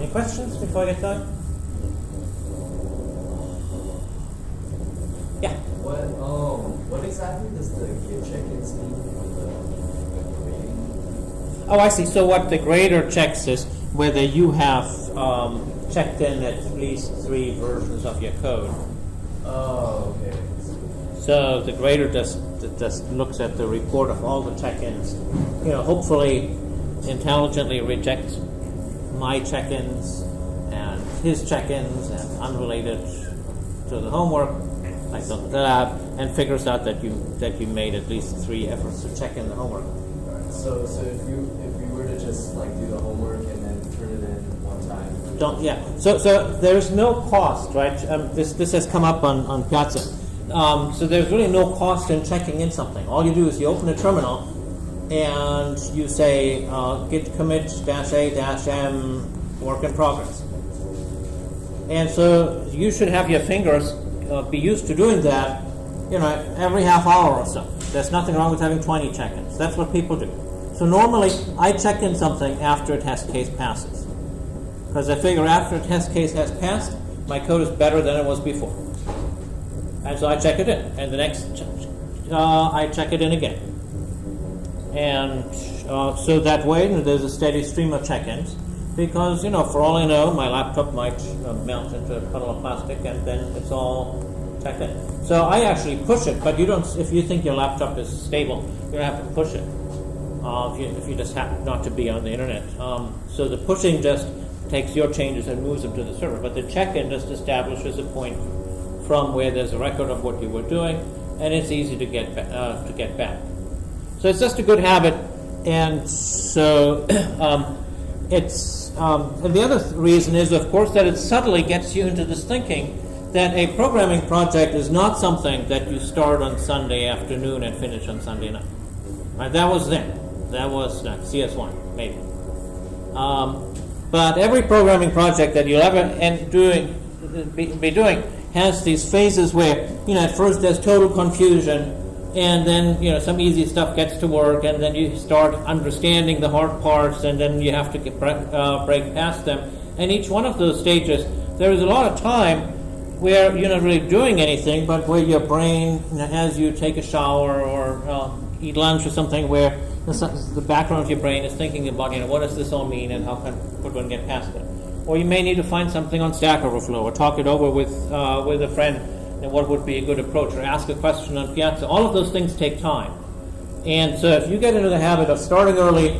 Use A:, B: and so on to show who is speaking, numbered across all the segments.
A: Any questions before I get going? Yeah.
B: What exactly does the get check-ins mean for the grading?
A: Oh, I see. So what the grader checks is whether you have checked in at least 3 versions of your code.
B: Oh, okay.
A: So the grader just looks at the report of all the check-ins. Hopefully intelligently rejects my check-ins and his check-ins and unrelated to the homework, like the lab, and figures out that you made at least 3 efforts to check in the homework.
B: Right. So if you were to just do the homework and then turn it in one time.
A: So there's no cost, right? This has come up on Piazza. So there's really no cost in checking in something. All you do is you open a terminal and you say git commit -a-m work in progress. And so you should have your fingers be used to doing that, every half hour or so. There's nothing wrong with having 20 check-ins. That's what people do. So normally I check in something after a test case passes, because I figure after a test case has passed, my code is better than it was before. And so I check it in, and the next I check it in again. And so that way there's a steady stream of check-ins, because, for all I know, my laptop might melt into a puddle of plastic, and then it's all checked in. So I actually push it, but you don't. If you think your laptop is stable, you don't have to push it. If you just happen not to be on the internet. So the pushing just takes your changes and moves them to the server, but the check-in just establishes a point from where there's a record of what you were doing, and it's easy to get back. So it's just a good habit, and so it's. And the other reason is, of course, that it subtly gets you into this thinking that a programming project is not something that you start on Sunday afternoon and finish on Sunday night. Right? That was then. That was CS1, maybe. But every programming project that you'll ever be doing has these phases where, at first there's total confusion, and then, some easy stuff gets to work, and then you start understanding the hard parts, and then you have to break past them. And each one of those stages, there is a lot of time where you're not really doing anything, but where your brain, as you take a shower or eat lunch or something, where the background of your brain is thinking about, what does this all mean, and how could one get past it? Or you may need to find something on Stack Overflow, or talk it over with a friend, and what would be a good approach, or ask a question on Piazza. All of those things take time. And so if you get into the habit of starting early,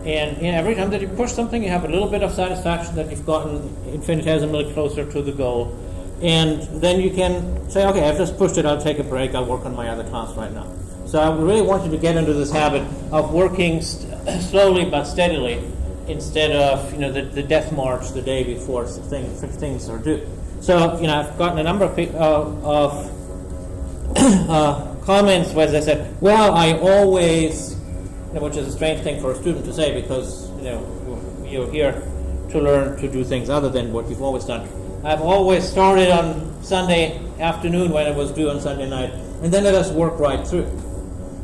A: and every time that you push something, you have a little bit of satisfaction that you've gotten infinitesimally closer to the goal. And then you can say, okay, I've just pushed it, I'll take a break, I'll work on my other class right now. So I really want you to get into this habit of working slowly but steadily, instead of the death march the day before things are due. So I've gotten a number of comments where they said, "Well, I always," which is a strange thing for a student to say, because you're here to learn to do things other than what you've always done. I've always started on Sunday afternoon when it was due on Sunday night, and then I just worked right through.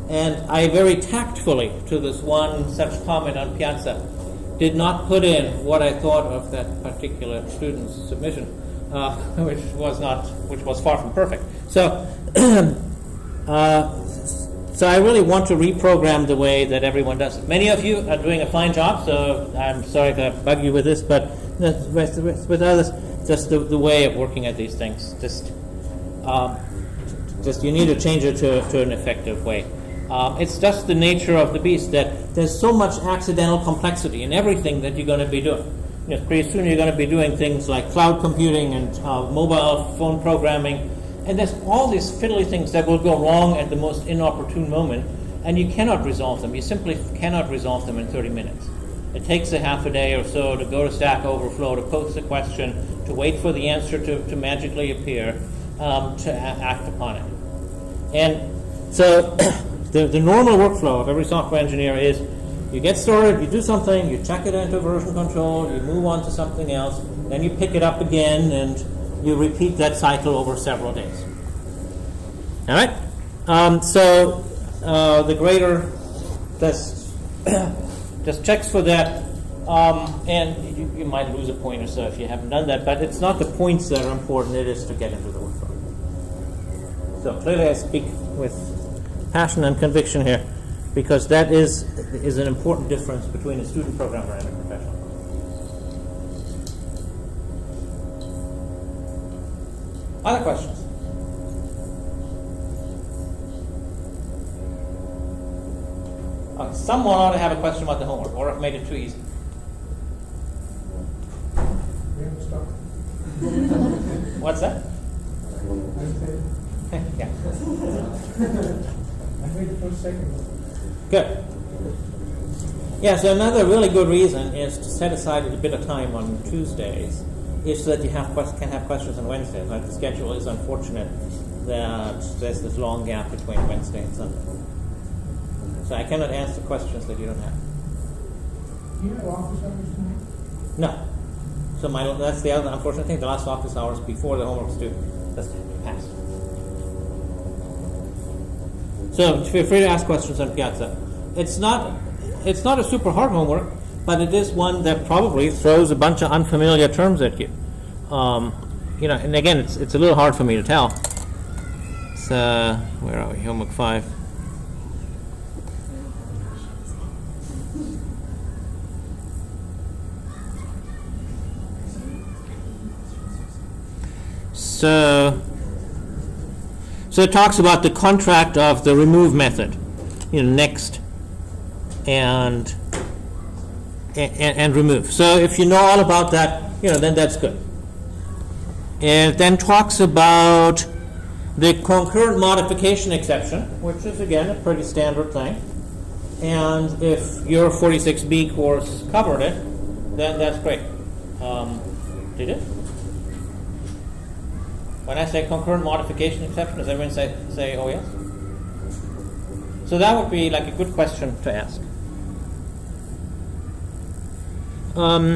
A: And I very tactfully, to this one such comment on Piazza, did not put in what I thought of that particular student's submission, which was far from perfect. So, so I really want to reprogram the way that everyone does it. Many of you are doing a fine job, so I'm sorry to bug you with this, but with others, just the way of working at these things, just you need to change it to an effective way. It's just the nature of the beast that there's so much accidental complexity in everything that you're going to be doing. Pretty soon you're going to be doing things like cloud computing and mobile phone programming, and there's all these fiddly things that will go wrong at the most inopportune moment, and you cannot resolve them. You simply cannot resolve them in 30 minutes. It takes a half a day or so to go to Stack Overflow, to post a question, to wait for the answer to magically appear, to act upon it. And so the normal workflow of every software engineer is you get started, you do something, you check it into version control, you move on to something else, then you pick it up again, and you repeat that cycle over several days. All right? The grader just checks for that And you might lose a point or so if you haven't done that, but it's not the points that are important, it is to get into the workflow. So clearly I speak with passion and conviction here, because that is an important difference between a student programmer and a professional. Other questions? Someone ought to have a question about the homework, or I've made it too easy. What's that? Yeah.
C: I waited for a second.
A: Good. Yeah, so another really good reason is to set aside a bit of time on Tuesdays, is so that you can have questions on Wednesdays. Right? The schedule is unfortunate that there's this long gap between Wednesday and Sunday. So I cannot answer questions that you don't have.
C: Do you have office hours tonight?
A: No. So that's the other unfortunate thing. The last office hours before the homework's due, that's passed. So feel free to ask questions on Piazza. It's not a super hard homework, but it is one that probably throws a bunch of unfamiliar terms at you. And again, it's a little hard for me to tell. So where are we? Homework 5. So it talks about the contract of the remove method, next and remove. So if you know all about that, then that's good. And it then talks about the concurrent modification exception, which is again a pretty standard thing. And if your 46B course covered it, then that's great. Did it? When I say concurrent modification exception, does everyone say oh yes? So that would be like a good question to ask. All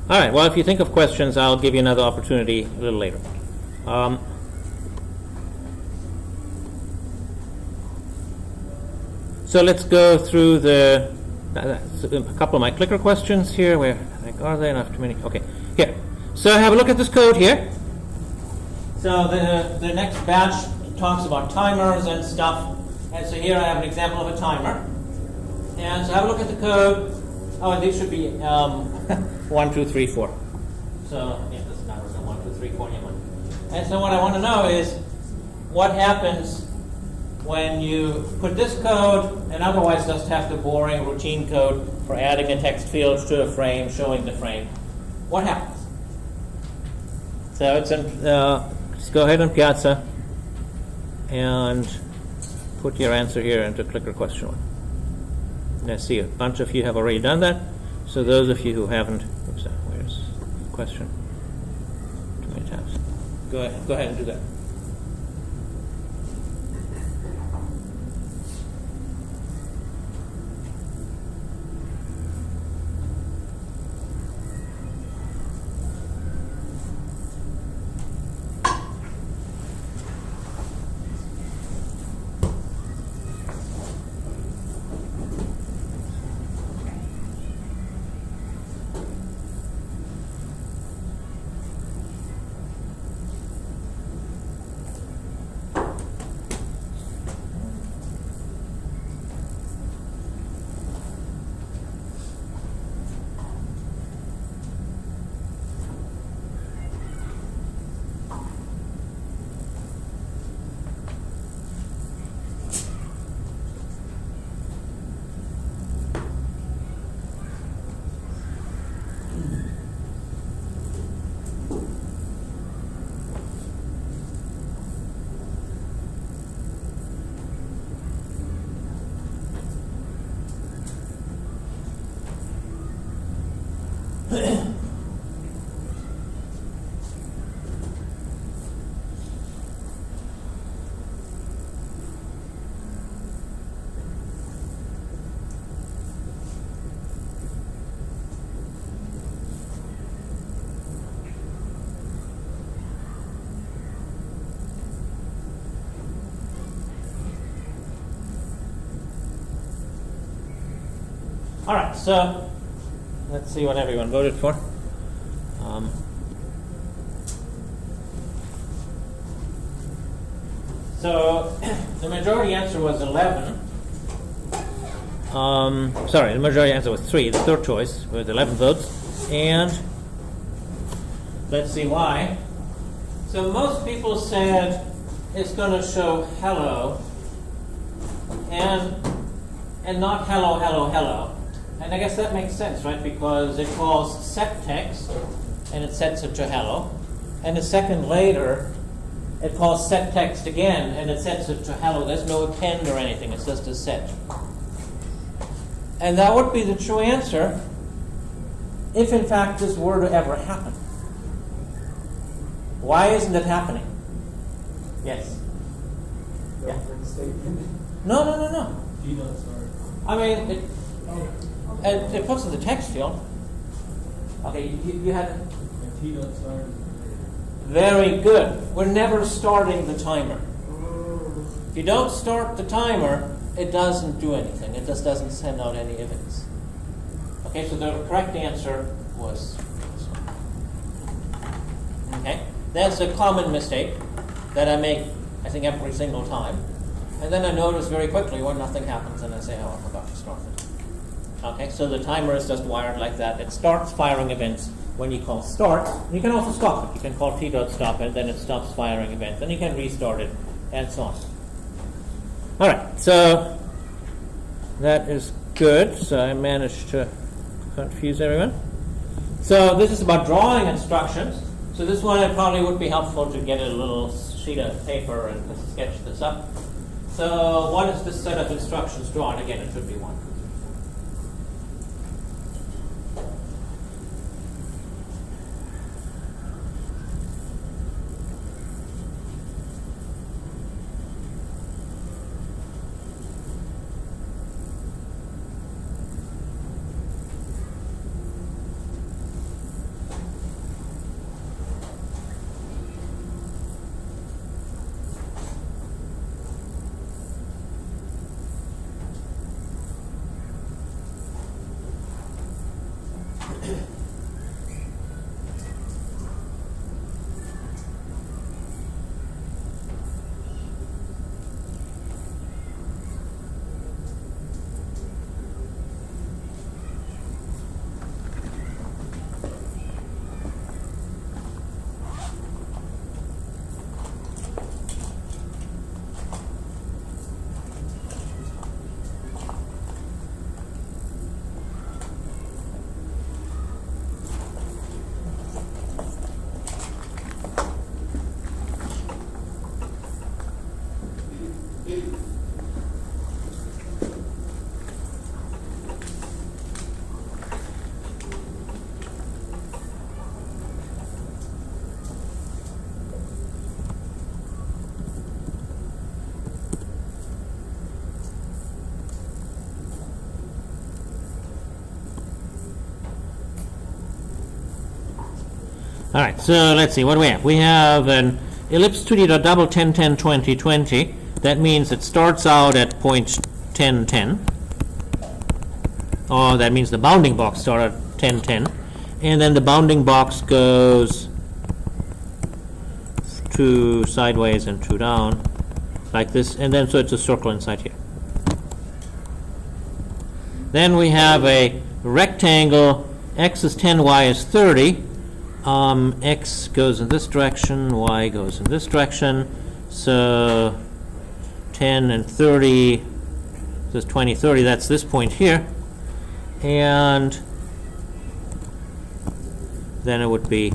A: right, well, if you think of questions, I'll give you another opportunity a little later. So let's go through a couple of my clicker questions here. Where are they? Not too many. Okay, here. So have a look at this code here. So the next batch talks about timers and stuff. And so here I have an example of a timer. And so have a look at the code. Oh, and these should be 1, 2, 3, 4. So yeah, this number is 1, 2, 3, 4, and 1. And so what I want to know is what happens when you put this code and otherwise just have the boring routine code for adding a text field to a frame, showing the frame. What happens? So it's just go ahead on Piazza and put your answer here into clicker question 1. And I see a bunch of you have already done that. So those of you who haven't, oops, where's the question? Too many tabs. Go ahead and do that. All right, so let's see what everyone voted for. So the majority answer was 11. Sorry, the majority answer was 3. The third choice with 11 votes. And let's see why. So most people said it's going to show hello and not hello, hello, hello. And I guess that makes sense, right? Because it calls set text and it sets it to hello. And a second later, it calls set text again and it sets it to hello. There's no append or anything, it's just a set. And that would be the true answer if in fact this were to ever happen. Why isn't it happening? Yes? Yeah. No.
B: T dot start.
A: I mean, it puts in the text field. Okay, you had it.
B: T dot start.
A: Very good. We're never starting the timer. If you don't start the timer, it doesn't do anything. It just doesn't send out any events. Okay, so the correct answer was this one. Okay, that's a common mistake that I make, I think, every single time. And then I notice very quickly when nothing happens and I say, oh, I forgot to start it. Okay, so the timer is just wired like that. It starts firing events when you call start. You can also stop it. You can call t.stop it, then it stops firing events. Then you can restart it, and so on. All right, so that is good. So I managed to confuse everyone. So this is about drawing instructions. So this one, it probably would be helpful to get a little sheet of paper and just sketch this up. So what is this set of instructions drawn? Again, it should be one. All right, so let's see, what do we have? We have an ellipse 2D dot double 10, 10, 20, 20. That means it starts out at point 10, 10. Or that means the bounding box starts at 10, 10. And then the bounding box goes 2 sideways and 2 down, like this. And then so it's a circle inside here. Then we have a rectangle, x is 10, y is 30. X goes in this direction, y goes in this direction, so 10 and 30, this is 20, 30, that's this point here, and then it would be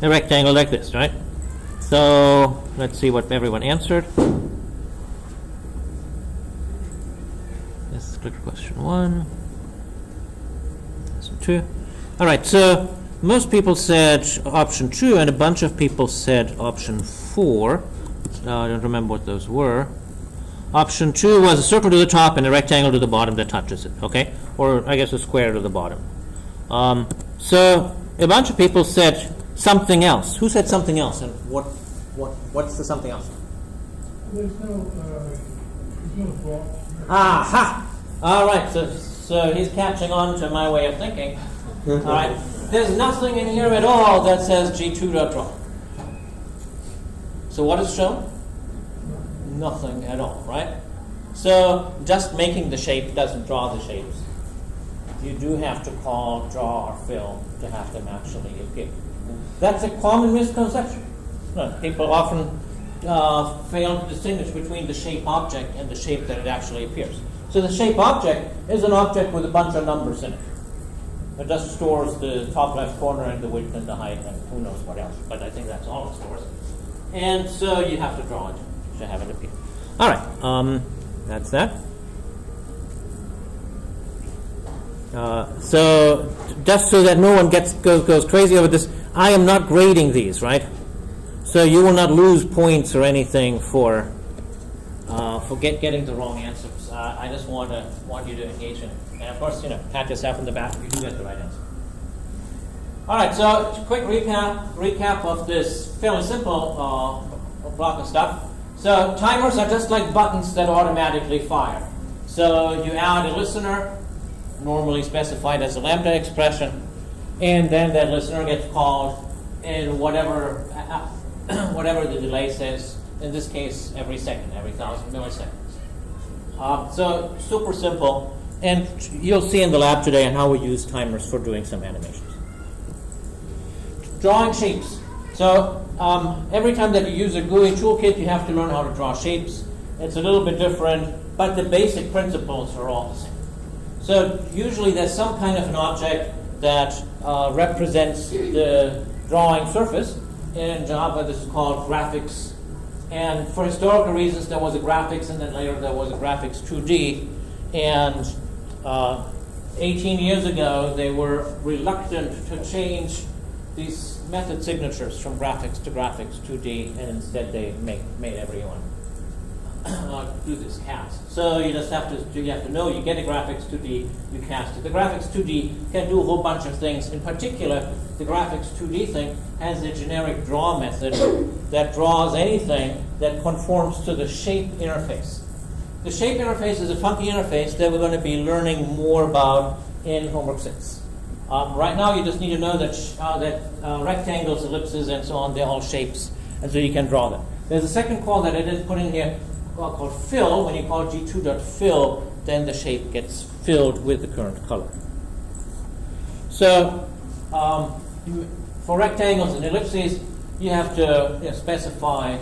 A: a rectangle like this, right? So let's see what everyone answered. Let's click question 1, question 2. All right, so most people said option 2, and a bunch of people said option 4. I don't remember what those were. Option 2 was a circle to the top and a rectangle to the bottom that touches it, okay? Or I guess a square to the bottom. So a bunch of people said something else. Who said something else? And what's the something else?
C: There's no block.
A: Aha! All right, so So he's catching on to my way of thinking. All right. There's nothing in here at all that says G2.draw. So what is shown? Nothing at all, right? So just making the shape doesn't draw the shapes. You do have to call draw or fill to have them actually appear. That's a common misconception. People often fail to distinguish between the shape object and the shape that it actually appears. So the shape object is an object with a bunch of numbers in it. It just stores the top left corner and the width and the height and who knows what else, but I think that's all it stores. And so you have to draw it to have it appear. All right, that's that. So just so that no one goes crazy over this, I am not grading these, right? So you will not lose points or anything for getting the wrong answers. I just want you to engage in it. And of course, pat yourself in the back if you do get the right answer. All right, so quick recap of this fairly simple block of stuff. So timers are just like buttons that automatically fire. So you add a listener, normally specified as a lambda expression, and then that listener gets called in whatever the delay says. In this case, every second, every 1,000 milliseconds. So super simple, and you'll see in the lab today how we use timers for doing some animations. Drawing shapes. So every time that you use a GUI toolkit, you have to learn how to draw shapes. It's a little bit different, but the basic principles are all the same. So usually there's some kind of an object that represents the drawing surface. In Java, this is called graphics. And for historical reasons, there was a graphics, and then later there was a graphics 2D. And 18 years ago, they were reluctant to change these method signatures from graphics to graphics 2D, and instead they made everyone do this cast. So you just have to know you get a graphics 2D, you cast it. The graphics 2D can do a whole bunch of things. In particular, the graphics 2D thing has a generic draw method that draws anything that conforms to the shape interface. The shape interface is a funky interface that we're going to be learning more about in homework 6. Right now, you just need to know that rectangles, ellipses, and so on, they're all shapes, and so you can draw them. There's a second call that I didn't put in here called fill. When you call G2.fill, then the shape gets filled with the current color. So for rectangles and ellipses, you have to specify.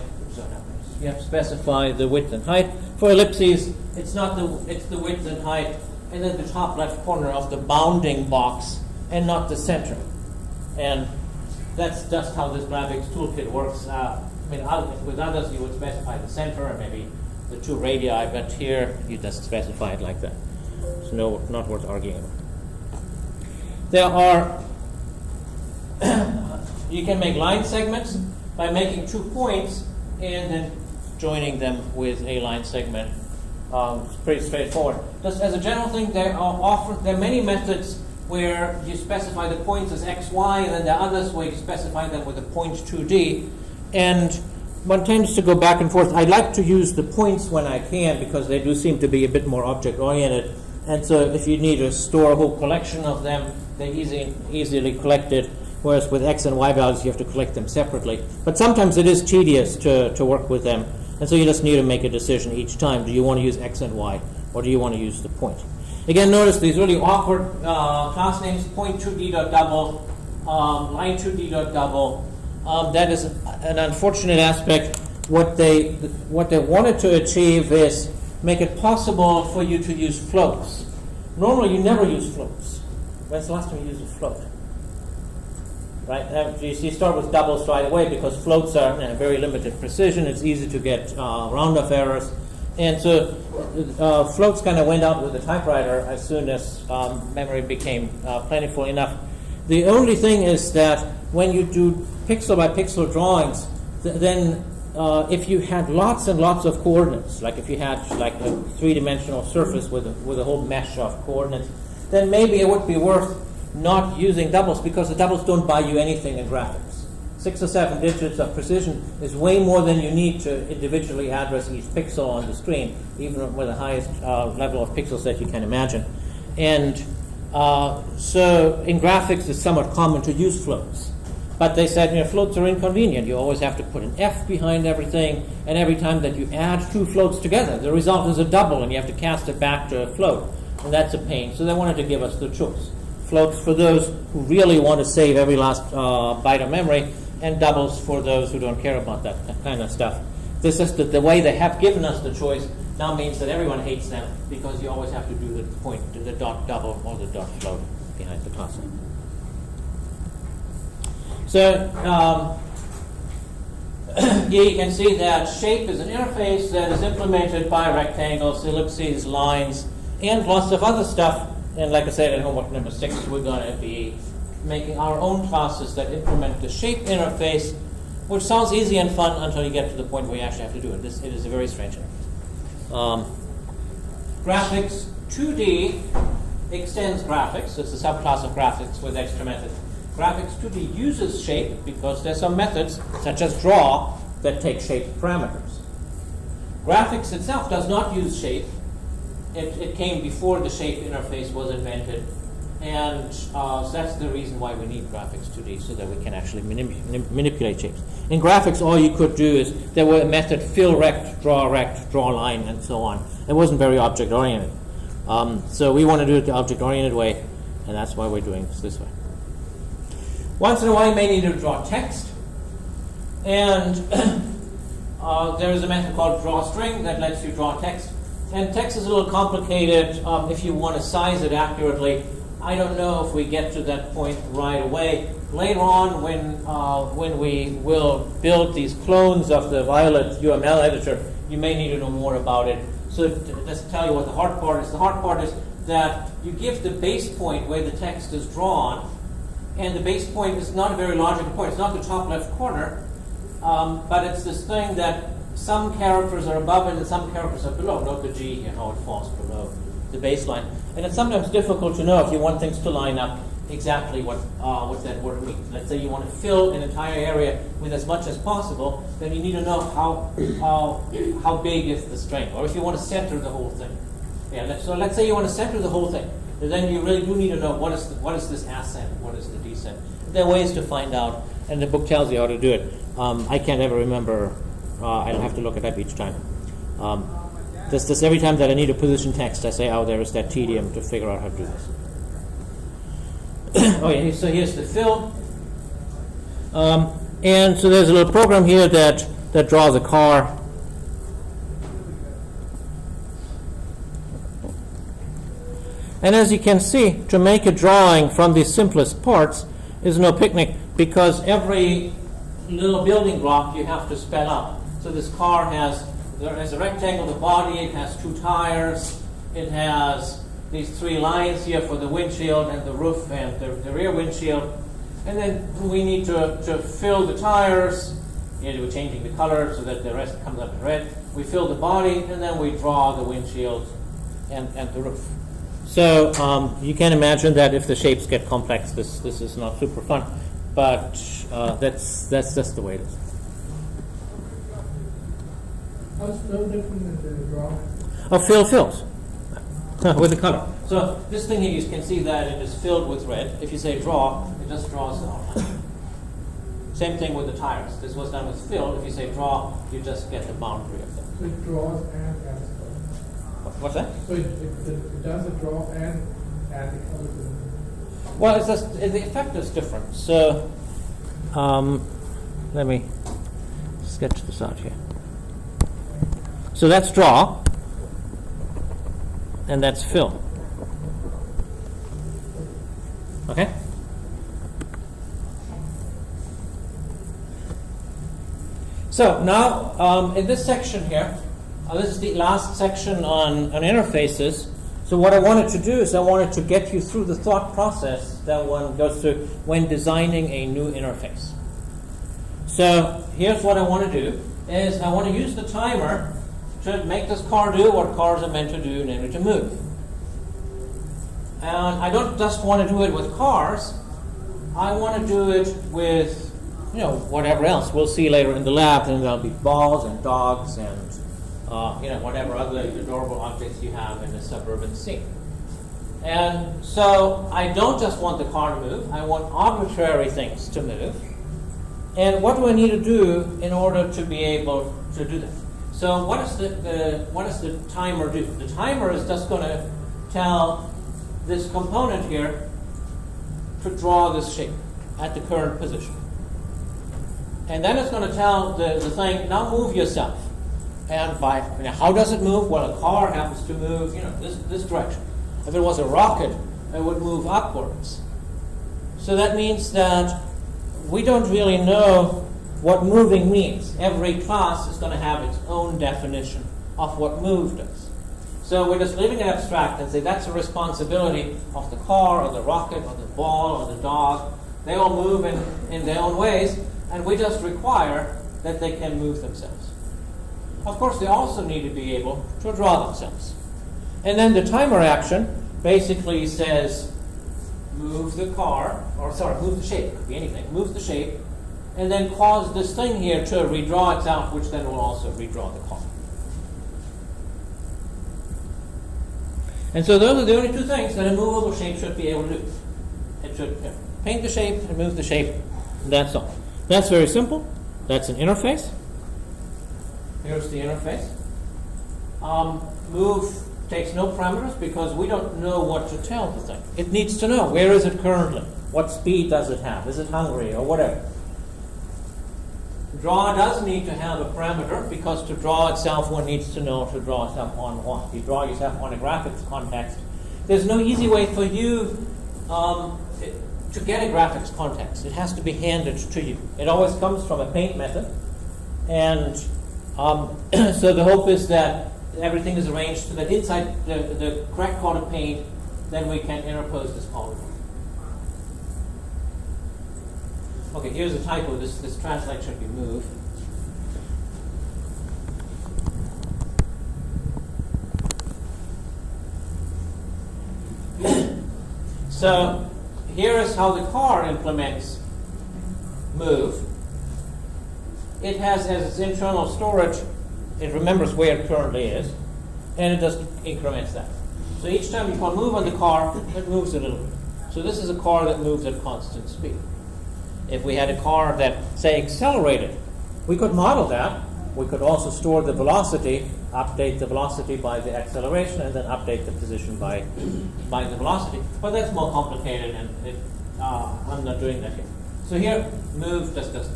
A: You have to specify the width and height. For ellipses, it's the width and height, and then the top left corner of the bounding box, and not the center. And that's just how this graphics toolkit works. With others, you would specify the center and maybe the two radii, but here you just specify it like that. It's not worth arguing about. There are, you can make line segments by making 2 points and then joining them with a line segment. It's pretty straightforward. Just as a general thing, there are many methods where you specify the points as x, y, and then there are others where you specify them with a point 2D. And one tends to go back and forth. I like to use the points when I can because they do seem to be a bit more object-oriented. And so if you need to store a whole collection of them, they're easily collected, whereas with x and y values, you have to collect them separately. But sometimes it is tedious to work with them, and so you just need to make a decision each time. Do you want to use x and y, or do you want to use the point? Again, notice these really awkward class names, point2d.double, line2d.double. That is an unfortunate aspect. What they wanted to achieve is make it possible for you to use floats. Normally, you never use floats. When's the last time you used a float? Right? You start with doubles right away because floats are very limited precision. It's easy to get round-off errors. And so floats kind of went out with the typewriter as soon as memory became plentiful enough. The only thing is that when you do pixel-by-pixel drawings, then if you had lots and lots of coordinates, like if you had like a three-dimensional surface with a whole mesh of coordinates, then maybe it would be worth not using doubles because the doubles don't buy you anything in graphics. 6 or 7 digits of precision is way more than you need to individually address each pixel on the screen, even with the highest level of pixels that you can imagine. And so in graphics, it's somewhat common to use floats. But they said, floats are inconvenient. You always have to put an F behind everything, and every time that you add two floats together, the result is a double, and you have to cast it back to a float, and that's a pain. So they wanted to give us the choice. Floats for those who really want to save every last byte of memory, and doubles for those who don't care about that kind of stuff. This is the way they have given us the choice now means that everyone hates them, because you always have to do the dot double or the dot float behind the class. So here you can see that shape is an interface that is implemented by rectangles, ellipses, lines, and lots of other stuff. And like I said, in homework number 6, we're going to be making our own classes that implement the shape interface, which sounds easy and fun until you get to the point where you actually have to do it. It is a very strange interface. Graphics 2D extends graphics. It's a subclass of graphics with extra methods. Graphics 2D uses shape because there's some methods, such as draw, that take shape parameters. Graphics itself does not use shape. It came before the shape interface was invented, and so that's the reason why we need graphics 2D, so that we can actually manipulate shapes. In graphics, all you could do is there were a method fill rect, draw line, and so on. It wasn't very object-oriented. So we want to do it the object-oriented way, and that's why we're doing this way. Once in a while, you may need to draw text, and there is a method called drawString that lets you draw text. And text is a little complicated if you want to size it accurately. I don't know if we get to that point right away. Later on, when we will build these clones of the Violet UML editor, you may need to know more about it. So just to tell you what the hard part is. The hard part is that you give the base point where the text is drawn, and the base point is not a very logical point. It's not the top left corner, but it's this thing that some characters are above it and some characters are below. Note the G here, how it falls below the baseline. And it's sometimes difficult to know if you want things to line up exactly what that word means. Let's say you want to fill an entire area with as much as possible, then you need to know how big is the string, or if you want to center the whole thing. Yeah, so let's say you want to center the whole thing. Then you really do need to know what is this ascent, what is the descent. There are ways to find out, and the book tells you how to do it. I can't ever remember. I'll have to look it up each time. This every time that I need to position text, I say, oh, there is that tedium to figure out how to do this. Okay, so here's the fill. And so there's a little program here that draws a car. And as you can see, to make a drawing from the simplest parts is no picnic, because every little building block you have to spell out. So this car has a rectangle, the body, it has 2 tires, it has these 3 lines here for the windshield and the roof and the rear windshield. And then we need to fill the tires. We're changing the color so that the rest comes up in red. We fill the body, and then we draw the windshield and the roof. So you can imagine that if the shapes get complex, this is not super fun, but that's just the way it is.
C: How's fill different than the draw?
A: Fill fills with the color. So this thing here, you can see that it is filled with red. If you say draw, it just draws the outline. Same thing with the tires. This was done with fill. If you say draw, you just get the boundary of them.
C: So it draws and adds color.
A: What's that?
C: So it does a draw and add the color to it.
A: Well, it's just, the effect is different. So let me sketch this out here. So that's draw, and that's fill. Okay? So now, in this section here, this is the last section on interfaces. So what I wanted to do is I wanted to get you through the thought process that one goes through when designing a new interface. So here's what I want to do, is I want to use the timer to make this car do what cars are meant to do, namely to move. And I don't just want to do it with cars. I want to do it with, whatever else. We'll see later in the lab, and there'll be balls and dogs and, whatever other adorable objects you have in a suburban scene. And so I don't just want the car to move, I want arbitrary things to move. And what do I need to do in order to be able to do that? So what does the timer do? The timer is just going to tell this component here to draw this shape at the current position. And then it's going to tell the thing, now move yourself. And how does it move? Well, a car happens to move, this direction. If it was a rocket, it would move upwards. So that means that we don't really know what moving means. Every class is going to have its own definition of what move does. So we're just leaving it abstract and say that's a responsibility of the car or the rocket or the ball or the dog. They all move in their own ways, and we just require that they can move themselves. Of course, they also need to be able to draw themselves. And then the timer action basically says, move the shape, it could be anything, move the shape, and then cause this thing here to redraw itself, which then will also redraw the car. And so those are the only two things that a movable shape should be able to do. It should paint the shape and move the shape, and that's all. That's very simple. That's an interface. Here's the interface. Move takes no parameters because we don't know what to tell the thing. It needs to know, where is it currently? What speed does it have? Is it hungry or whatever? Draw does need to have a parameter because to draw itself, one needs to know to draw itself on what. You draw yourself on a graphics context. There's no easy way for you to get a graphics context. It has to be handed to you. It always comes from a paint method. And so the hope is that everything is arranged so that inside the correct color paint, then we can interpose this polygon. Okay, here's a typo. This translate should be move. So here is how the car implements move. It has as its internal storage, it remembers where it currently is, and it just increments that. So each time you call move on the car, it moves a little bit. So this is a car that moves at constant speed. If we had a car that, say, accelerated, we could model that. We could also store the velocity, update the velocity by the acceleration, and then update the position by the velocity. But that's more complicated, and I'm not doing that here. So here, move just does.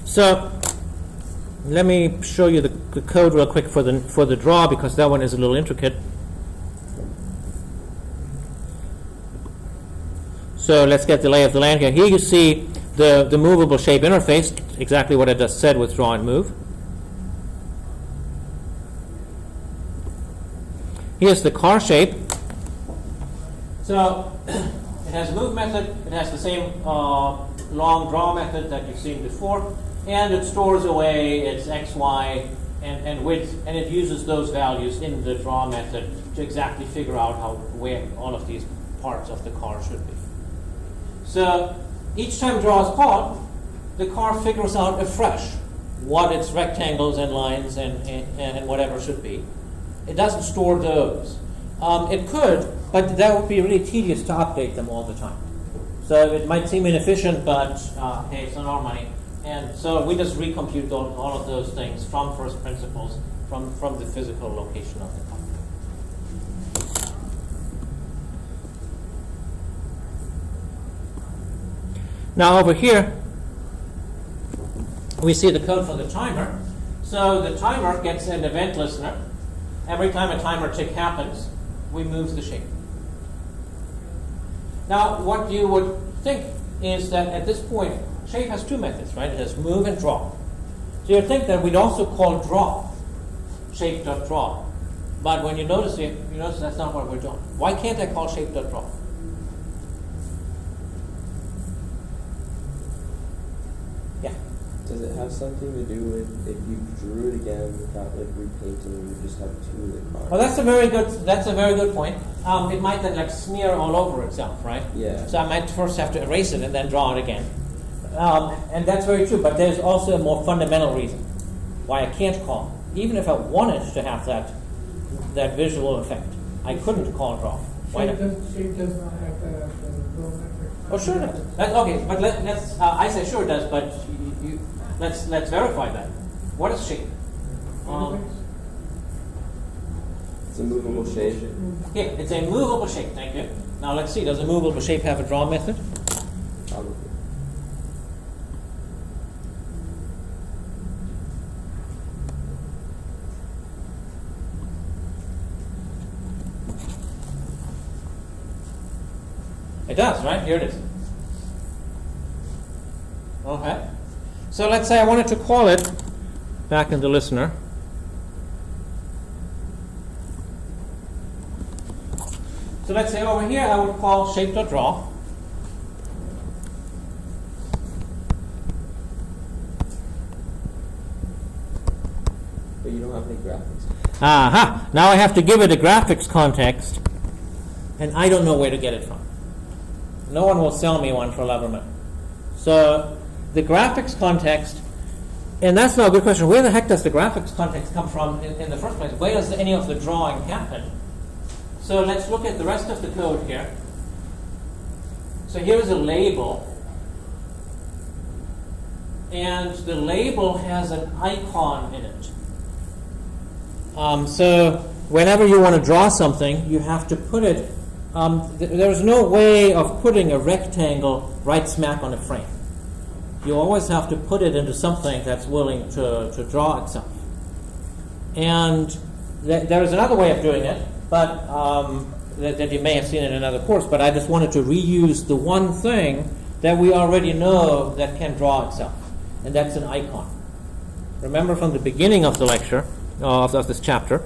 A: So let me show you the code real quick for the draw, because that one is a little intricate. So let's get the lay of the land here. Here you see the movable shape interface, exactly what I just said with draw and move. Here's the car shape. So it has a move method, it has the same long draw method that you've seen before, and it stores away its x, y, and width, and it uses those values in the draw method to exactly figure out where all of these parts of the car should be. So each time draw is called, the car figures out afresh what its rectangles and lines and whatever should be. It doesn't store those. It could, but that would be really tedious to update them all the time. So it might seem inefficient, but hey, it's not our money. And so we just recompute all of those things from first principles, from the physical location of the car. Now over here, we see the code for the timer. So the timer gets an event listener. Every time a timer tick happens, we move the shape. Now what you would think is that at this point, shape has two methods, right? It has move and draw. So you'd think that we'd also call draw shape.draw. But when you notice it, you notice that's not what we're doing. Why can't I call shape.draw? Yeah.
D: Does it have something to do with if you drew it again without like repainting, you just have two of the cars?
A: Well, that's a very good point. It might then like smear all over itself, right?
D: Yeah.
A: So I might first have to erase it and then draw it again. And that's very true, but there's also a more fundamental reason why I can't call. Even if I wanted to have that visual effect, I couldn't call draw. Why not?
C: Shape does not have the geometric.
A: Oh, sure it does. Okay, but let's. I say sure it does, but let's verify that. What is shape?
D: It's a movable shape.
A: Yeah, it's a movable shape. Thank you. Now let's see. Does a movable shape have a draw method?
D: Probably.
A: It does, right? Here it is. Okay. So let's say I wanted to call it back in the listener. So let's say over here I would call shape.draw.
D: But you don't have any graphics.
A: Aha! Now I have to give it a graphics context, and I don't know where to get it from. No one will sell me one for love or money. So the graphics context, and that's now a good question. Where the heck does the graphics context come from in the first place? Where does any of the drawing happen? So let's look at the rest of the code here. So here's a label. And the label has an icon in it. So whenever you want to draw something, you have to put it. There's no way of putting a rectangle right smack on a frame. You always have to put it into something that's willing to draw itself. And there is another way of doing it, but that you may have seen in another course. But I just wanted to reuse the one thing that we already know that can draw itself, and that's an icon. Remember from the beginning of the lecture, of this chapter,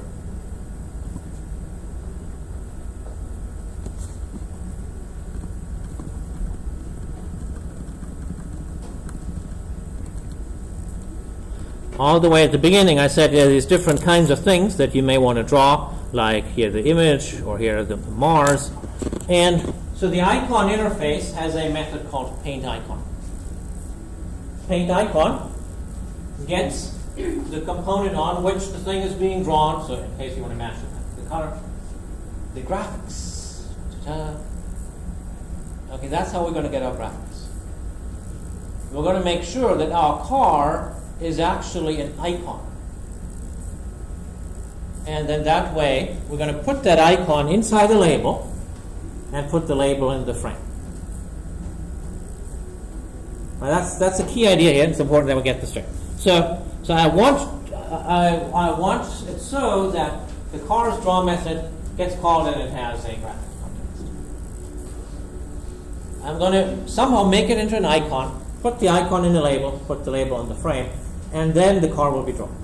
A: all the way at the beginning, I said there are these different kinds of things that you may want to draw, like here the image, or here the Mars. And so the icon interface has a method called paintIcon. PaintIcon gets the component on which the thing is being drawn, so in case you want to match the color, the graphics. Ta-da. Okay, that's how we're going to get our graphics. We're going to make sure that our car is actually an icon. And then that way, we're going to put that icon inside the label and put the label in the frame. Now that's a key idea here. It's important that we get this straight. So I want it so that the car's draw method gets called and it has a graphics context. I'm going to somehow make it into an icon, put the icon in the label, put the label in the frame, and then the car will be drawn.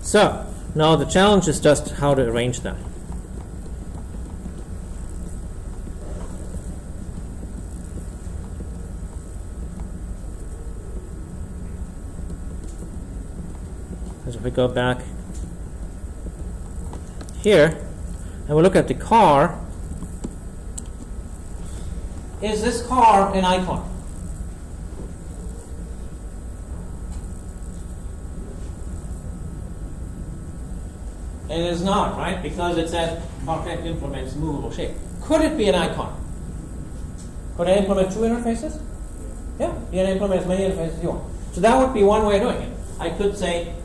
A: So now the challenge is just how to arrange that. So if we go back here and we look at the car, is this car an icon? It is not, right? Because it says Architect implements movable shape. Could it be an icon? Could I implement two interfaces? Yeah, you can implement as many interfaces as you want. So that would be one way of doing it. I could say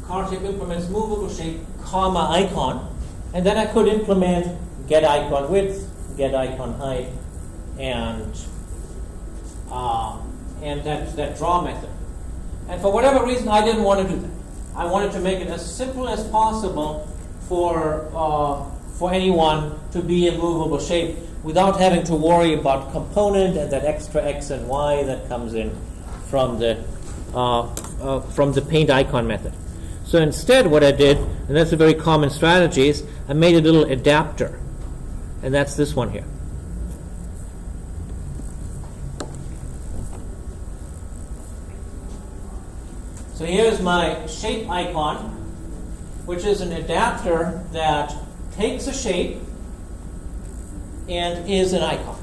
A: Architect implements movable shape, comma icon, and then I could implement get icon width, get icon height, and that draw method. And for whatever reason, I didn't want to do that. I wanted to make it as simple as possible for anyone to be a movable shape without having to worry about component and that extra X and Y that comes in from the paintIcon method. So instead what I did, and that's a very common strategy, is I made a little adapter. And that's this one here. So here's my shape icon, which is an adapter that takes a shape and is an icon.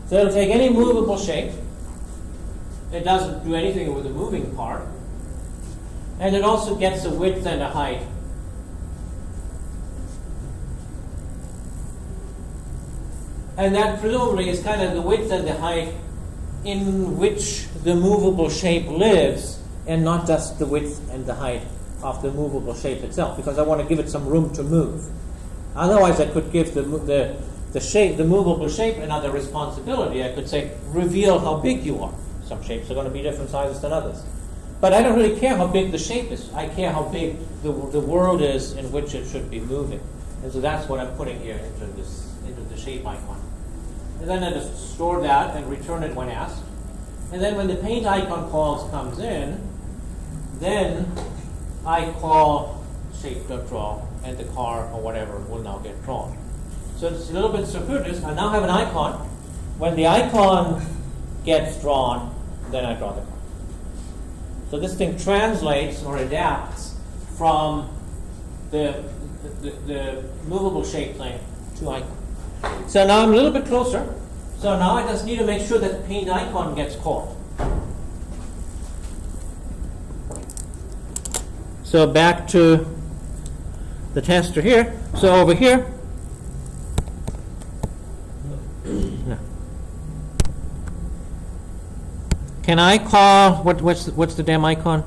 A: So it'll take any movable shape. It doesn't do anything with the moving part. and it also gets a width and a height. And that presumably is kind of the width and the height in which the movable shape lives, and not just the width and the height of the movable shape itself, because I want to give it some room to move. Otherwise, I could give the shape, the movable shape, another responsibility. I could say, reveal how big you are. Some shapes are going to be different sizes than others. But I don't really care how big the shape is. I care how big the world is in which it should be moving. And so that's what I'm putting here into the shape icon. And then I just store that and return it when asked. And then when the paint icon calls comes in, then I call shape.draw, and the car or whatever will now get drawn. So it's a little bit circuitous. I now have an icon. When the icon gets drawn, then I draw the car. So this thing translates or adapts from the movable shape thing to icon. So now I'm a little bit closer. So now I just need to make sure that the paint icon gets called. So back to the tester here. So over here, no. Can I call what's the damn icon?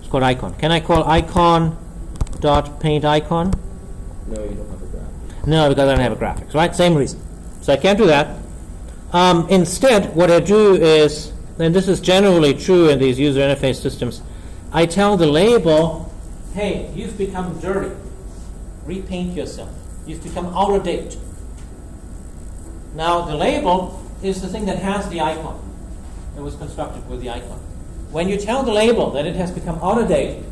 A: It's called icon. Can I call icon dot paint icon?
D: No, you don't have a graphic.
A: No, because I don't have a graphics, right? Same reason. So I can't do that. Instead, what I do is, and this is generally true in these user interface systems, I tell the label, hey, you've become dirty. Repaint yourself. You've become out of date. Now, the label is the thing that has the icon. It was constructed with the icon. When you tell the label that it has become out of date,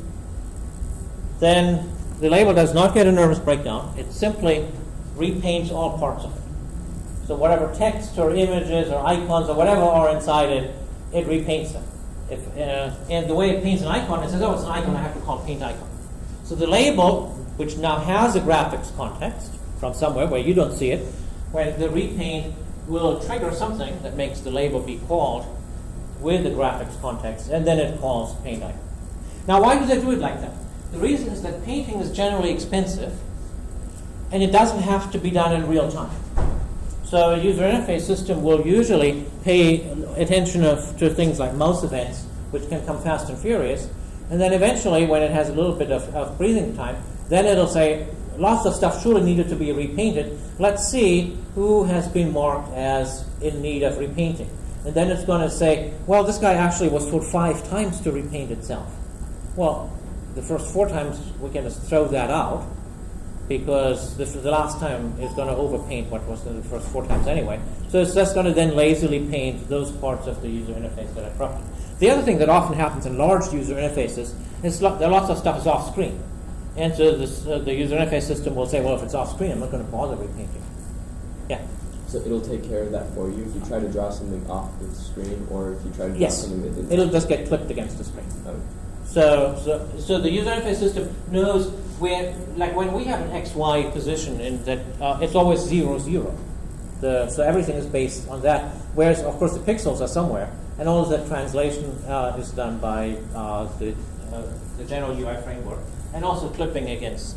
A: then the label does not get a nervous breakdown. It simply repaints all parts of it. So whatever text or images or icons or whatever are inside it, it repaints them. And the way it paints an icon, it says, oh, it's an icon, I have to call paint icon. So the label, which now has a graphics context from somewhere where you don't see it, when the repaint will trigger something that makes the label be called with the graphics context, and then it calls paint icon. Now, why do they do it like that? The reason is that painting is generally expensive, and it doesn't have to be done in real time. So a user interface system will usually pay attention to things like mouse events, which can come fast and furious, and then eventually, when it has a little bit of breathing time, then it'll say, lots of stuff surely needed to be repainted. Let's see who has been marked as in need of repainting. And then it's going to say, well, this guy actually was told 5 times to repaint itself. Well, the first 4 times we can just throw that out, because the last time is going to overpaint what was the first 4 times anyway. So it's just going to then lazily paint those parts of the user interface that are corrupted. The other thing that often happens in large user interfaces is that lots of stuff is off screen. And so the user interface system will say, well, if it's off screen, I'm not going to bother repainting. Yeah?
D: So it'll take care of that for you if you try to draw something off the screen, or if you try to draw
A: Yes.
D: something that didn't.
A: It'll just get clipped against the screen.
D: Oh.
A: So the user interface system knows where, like when we have an XY position, in that it's always 0, 0. So everything is based on that. Whereas, of course, the pixels are somewhere, and all of that translation is done by the general UI framework, and also clipping against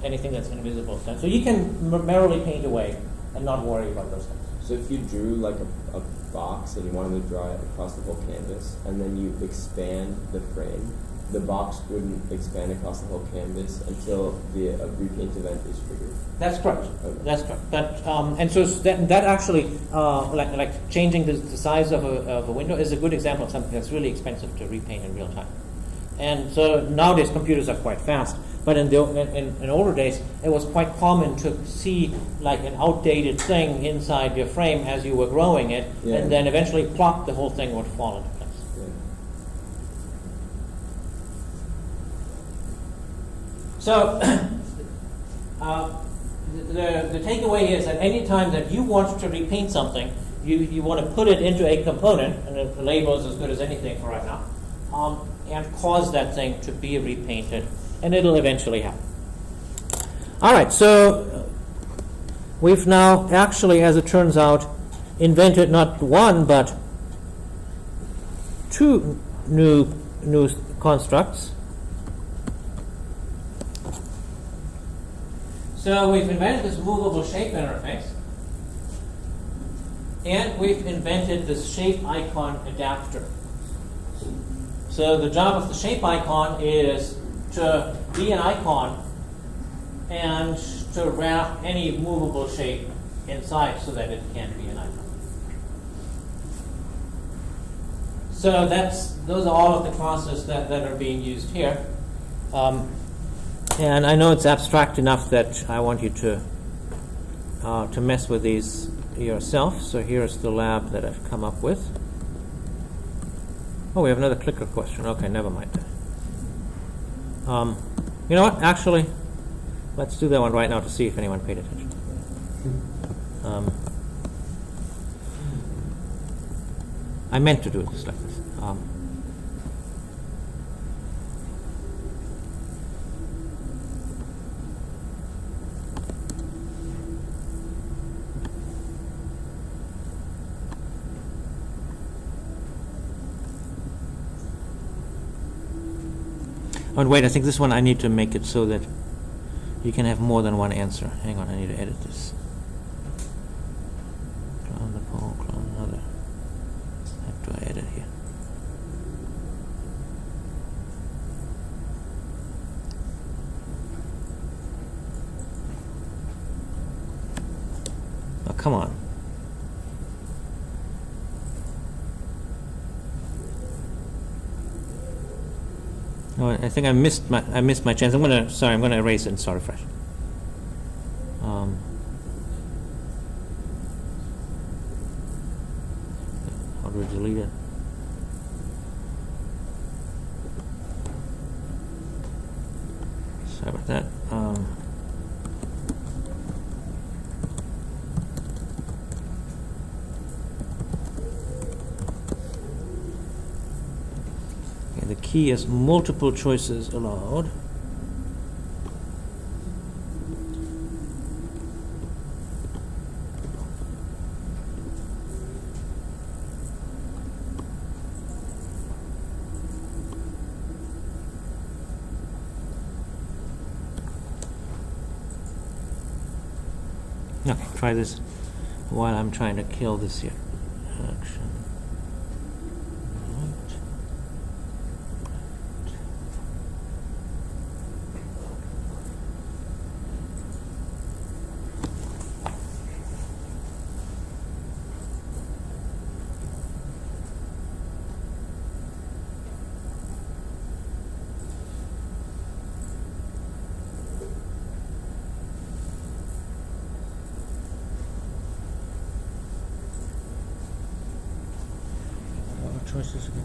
A: anything that's invisible. So you can merrily paint away and not worry about those things.
D: So if you drew like a box and you wanted to draw it across the whole canvas, and then you expand the frame, the box wouldn't expand across the whole canvas until the repaint event is triggered.
A: That's correct.
D: Okay.
A: That's correct. But and so that actually, like changing the size of a window is a good example of something that's really expensive to repaint in real time. And so nowadays computers are quite fast, but in older days it was quite common to see like an outdated thing inside your frame as you were growing it,
D: Yeah.
A: and then eventually plop, the whole thing would fall into place.
D: Yeah.
A: So the takeaway is that any time that you want to repaint something, you want to put it into a component, and the label is as good as anything for right now, and cause that thing to be repainted, and it'll eventually happen. All right, so we've now actually, as it turns out, invented not 1 but 2 new new constructs. So we've invented this movable shape interface, and we've invented this shape icon adapter. So the job of the shape icon is to be an icon and to wrap any movable shape inside so that it can be an icon. So those are all of the classes that are being used here. And I know it's abstract enough that I want you to mess with these yourself. So here's the lab that I've come up with. Oh, we have another clicker question. Okay, never mind. You know what? Actually, let's do that one right now to see if anyone paid attention. I meant to do this like this. Oh, and wait, I think this one I need to make it so that you can have more than one answer. Hang on, I need to edit this. Clone the poll, clone another. How do I edit here? Oh, come on. No, I think I missed my chance. I'm gonna erase it and start fresh. How do we delete it? Sorry about that. The key is multiple choices allowed. Okay, try this while I'm trying to kill this here. Action. Choices again.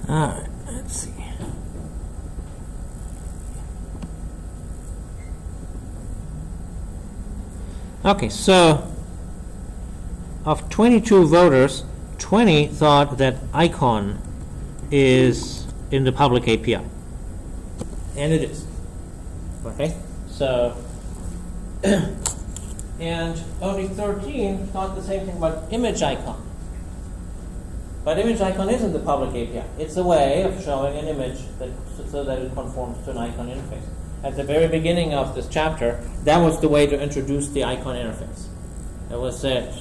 A: All right, let's see. Okay, so of 22 voters, 20 thought that icon is in the public API. And it is. Okay? So, and only 13 thought the same thing about image icon. But image icon isn't the public API. It's a way of showing an image that, so that it conforms to an icon interface. At the very beginning of this chapter, that was the way to introduce the icon interface. It was that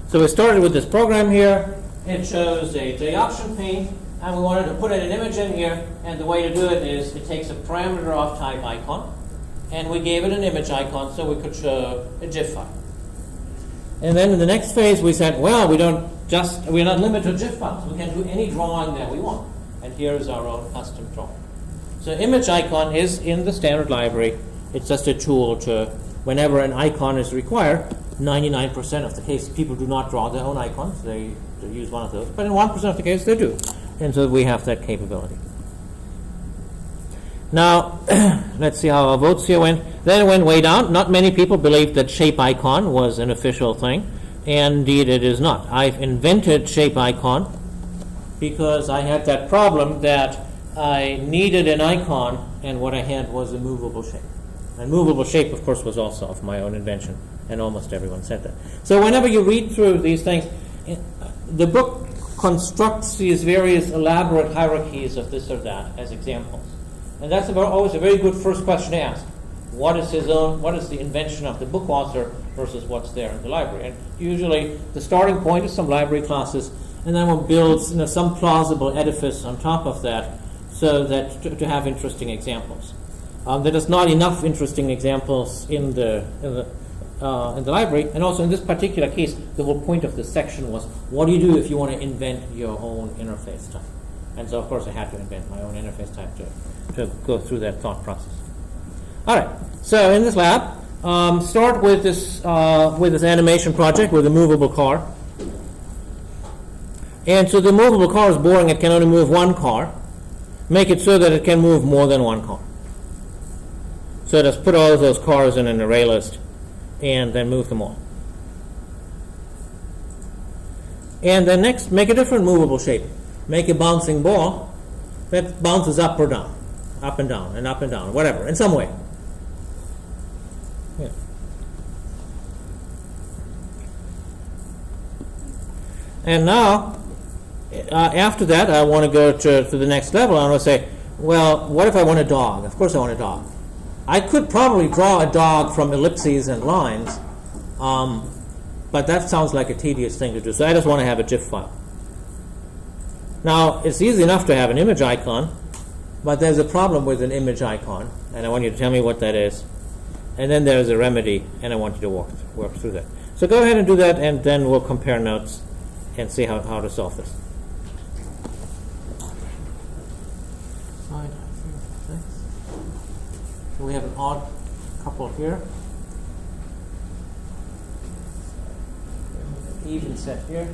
A: so we started with this program here. It shows a JOption pane, and we wanted to put an image in here, and the way to do it is it takes a parameter of type icon, and we gave it an image icon so we could show a GIF file. And then in the next phase we said, well, we're not limited to GIF files. We can do any drawing that we want. And here is our own custom drawing. So image icon is in the standard library. It's just a tool to, whenever an icon is required, 99% of the cases, people do not draw their own icons. They use one of those. But in 1% of the cases, they do. And so we have that capability. Now, let's see how our votes here went. Then it went way down. Not many people believed that shape icon was an official thing. And indeed, it is not. I've invented shape icon because I had that problem that I needed an icon, and what I had was a movable shape. And movable shape, of course, was also of my own invention. And almost everyone said that. So whenever you read through these things, the book constructs these various elaborate hierarchies of this or that as examples. And that's always a very good first question to ask. What is the invention of the book author versus what's there in the library? And usually the starting point is some library classes, and then one builds some plausible edifice on top of that so that to have interesting examples. There is not enough interesting examples in the library, and also in this particular case, the whole point of this section was, what do you do if you want to invent your own interface type? And so, of course, I had to invent my own interface type to go through that thought process. All right, so in this lab, start with this animation project with a movable car. And so the movable car is boring, it can only move one car. Make it so that it can move more than one car. So just put all of those cars in an array list and then move them all. And then next, make a different movable shape. Make a bouncing ball that bounces up or down, up and down, and up and down, whatever, in some way. Yeah. And now, after that, I want to go to the next level. I want to say, well, what if I want a dog? Of course I want a dog. I could probably draw a dog from ellipses and lines, but that sounds like a tedious thing to do. So I just want to have a GIF file. Now, it's easy enough to have an image icon, but there's a problem with an image icon, and I want you to tell me what that is. And then there's a remedy, and I want you to work through that. So go ahead and do that, and then we'll compare notes and see how to solve this. So we have an odd couple here. Even set here.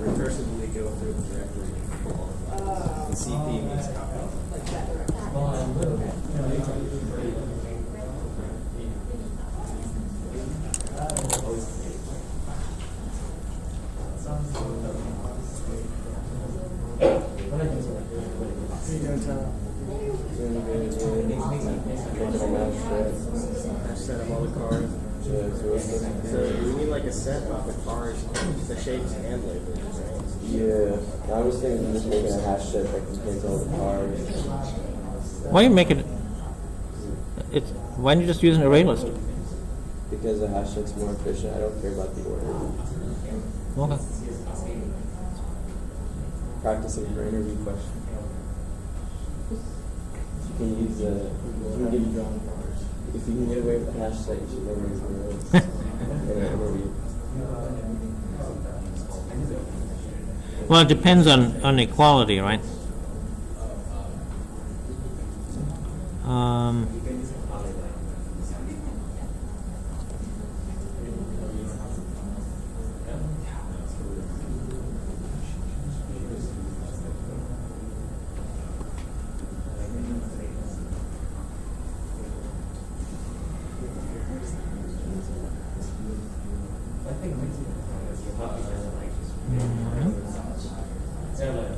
B: Recursively go through the directory. The CP makes a copy.
E: cars.
D: Yeah, so it's
E: So we need like a set of the cars, the shapes and labels, right?
D: yeah. I was thinking of just making a hash set that contains all the cars.
A: Why you make it? It's why don't you just use an array list?
D: Because a hash set's more efficient. I don't care about the order.
A: Okay.
D: Practicing for interview questions. You can use if you can get away with the hash set, you should never use the in an interview.
A: Well, it depends on equality, right?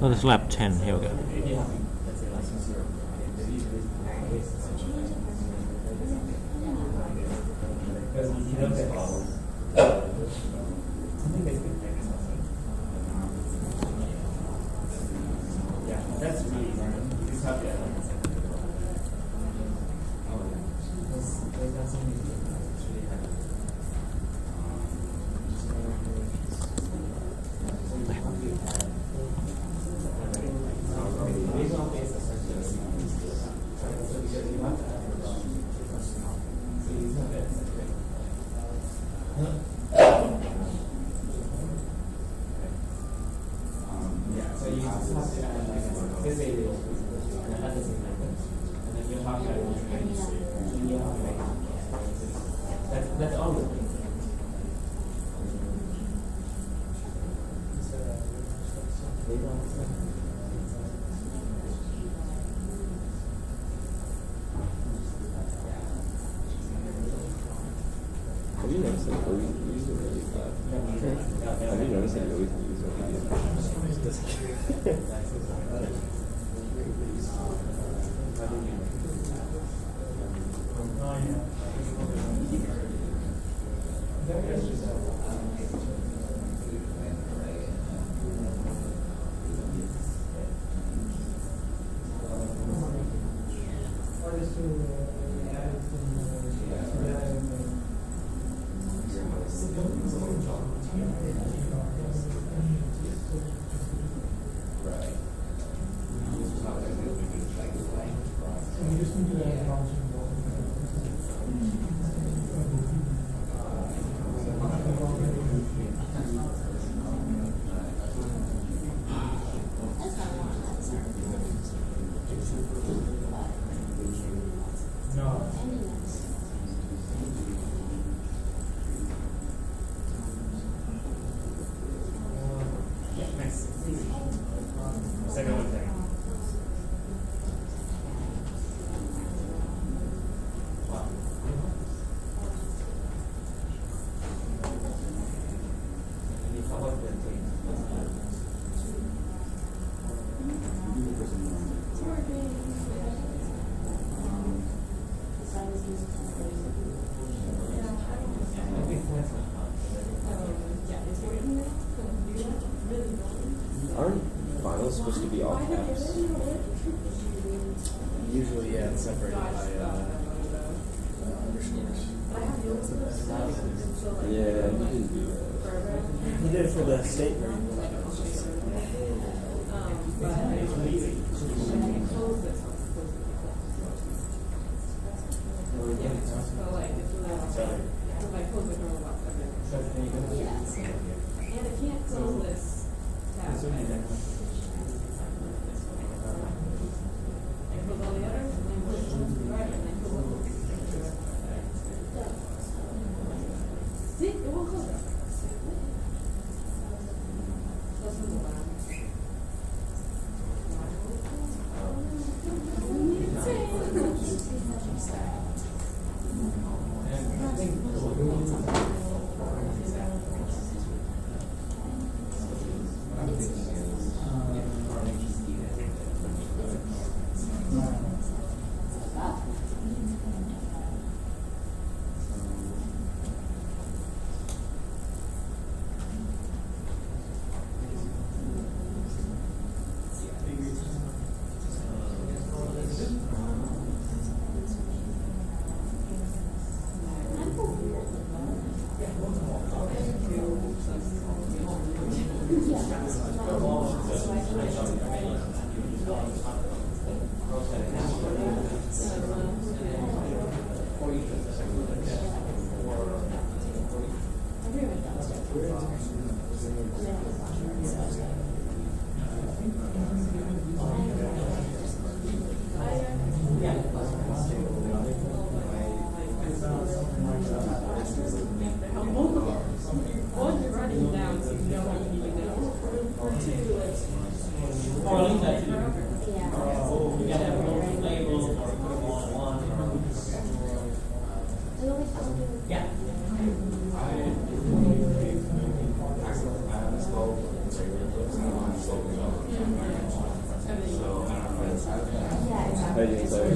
A: Oh, this is lab 10. Here we go.
D: Have you noticed that Louis used it really bad? Have you noticed that Louis used it really Aren't finals supposed to be all caps?
B: Usually, yeah, it's separated by underscores.
D: Yeah, you didn't do that.
E: You did it for the state grade.
F: And I can't close this tab. I close all the others, and then push one to the right, and then close all the See, it won't close it. Let's move on. One, you're writing down, so you know what you need to know. Or two, like,
D: How are you doing, Claire?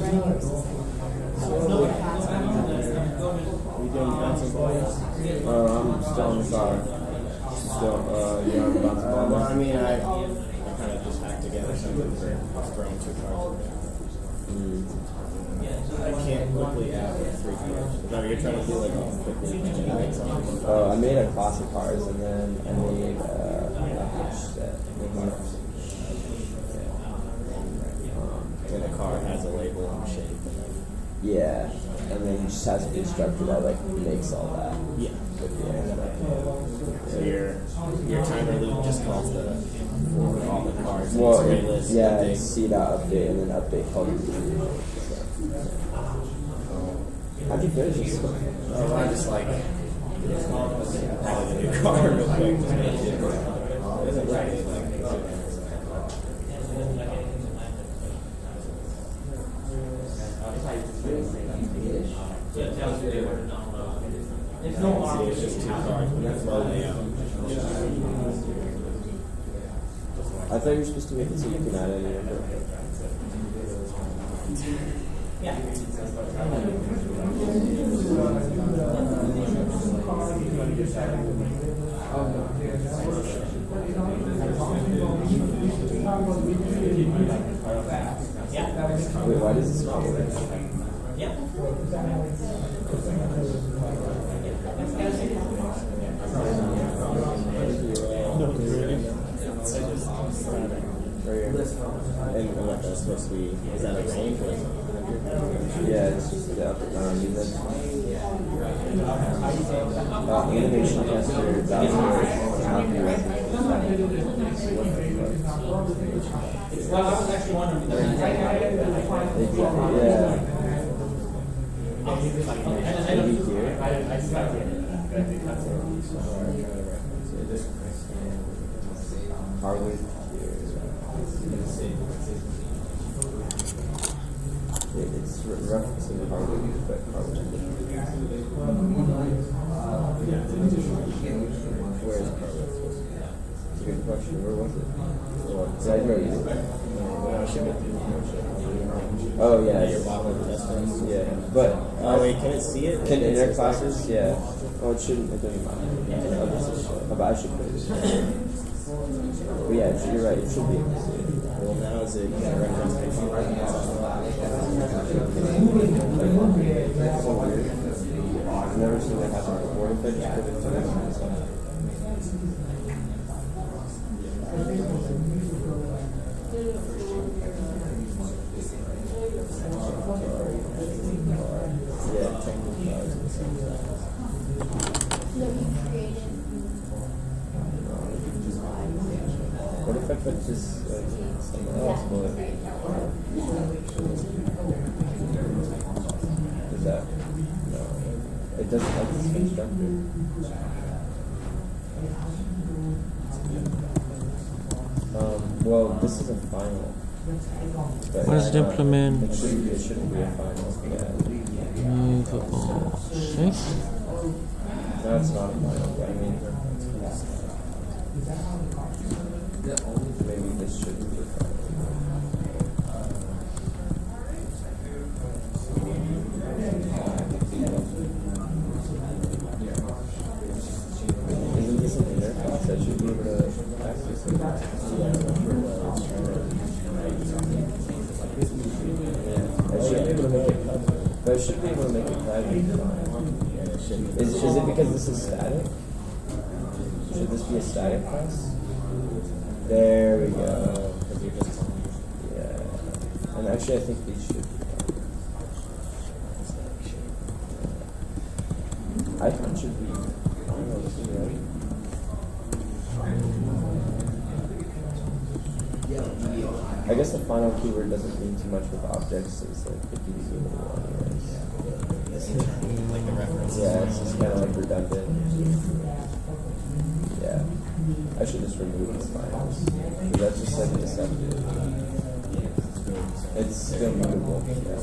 D: You doing bouncing balls? I'm still in the car. Still, you're on the bouncing ball.
E: Well, I mean, I kind of just hacked together something for throwing 2 cards. I can't quickly add like 3 cards. No, you're trying to do like a quickly make something.
D: Oh, I made a class of cards and then I made a hash set.
E: And the card has a label and shape.
D: Yeah, and then it just has a constructor that like makes all that.
E: Yeah.
D: With the internet.
E: So your timer loop just calls for all the cards. and
D: Well,
E: display list
D: yeah,
E: update.
D: C.update and then update called How'd you finish this?
E: I just like added a new card real quick. Just make it. It doesn't write like. It's just 2 cards, but that's low layout.
D: I thought you were supposed to make it so you can add any number. Wait, why does this matter?
E: And what that's supposed to be, is that a range or something?
D: Yeah, it's just the animation tester, that's
A: Well, I was actually wondering.
D: yeah. Maybe here. Hardly here. It's referencing Harvard, but Harvard. Where is Harvard? It's a good question. Where was it? Did I know you? Oh yeah.
E: Your wobbling test runs.
D: Yeah, but
E: Oh wait, can it see it?
D: can in their classes? Yeah. Oh, it shouldn't. It doesn't matter. I'll just. But I should put it. But yeah, you're right. It should be able to see it.
E: Well, now is it gonna reference the
D: I've never seen that happen before. If I just put it to them myself. Yeah, technically. What if I put just somewhere else? Will it? Is that? No. It doesn't like this constructor. Well, this is a final. But,
A: What does it implement?
D: It shouldn't be a final. Yeah.
A: Movable shape.
D: No, it's not a final, but I mean, maybe this should be a final. Isn't this an interface? I should be able to access it. Yeah, I should be able to make it private. But I should be able to make it private. Is it because this is static? Should this be a static class? There we go. Yeah. And actually, I think these should be icon should be, I don't know, this is right. I guess the final keyword doesn't mean too much with objects, it's like it can be minimal anyways.
E: Like the reference.
D: Yeah, it's just kind of like redundant. Yeah. I should just remove the finals. That's just like deceptive. It's still mutable. Yeah.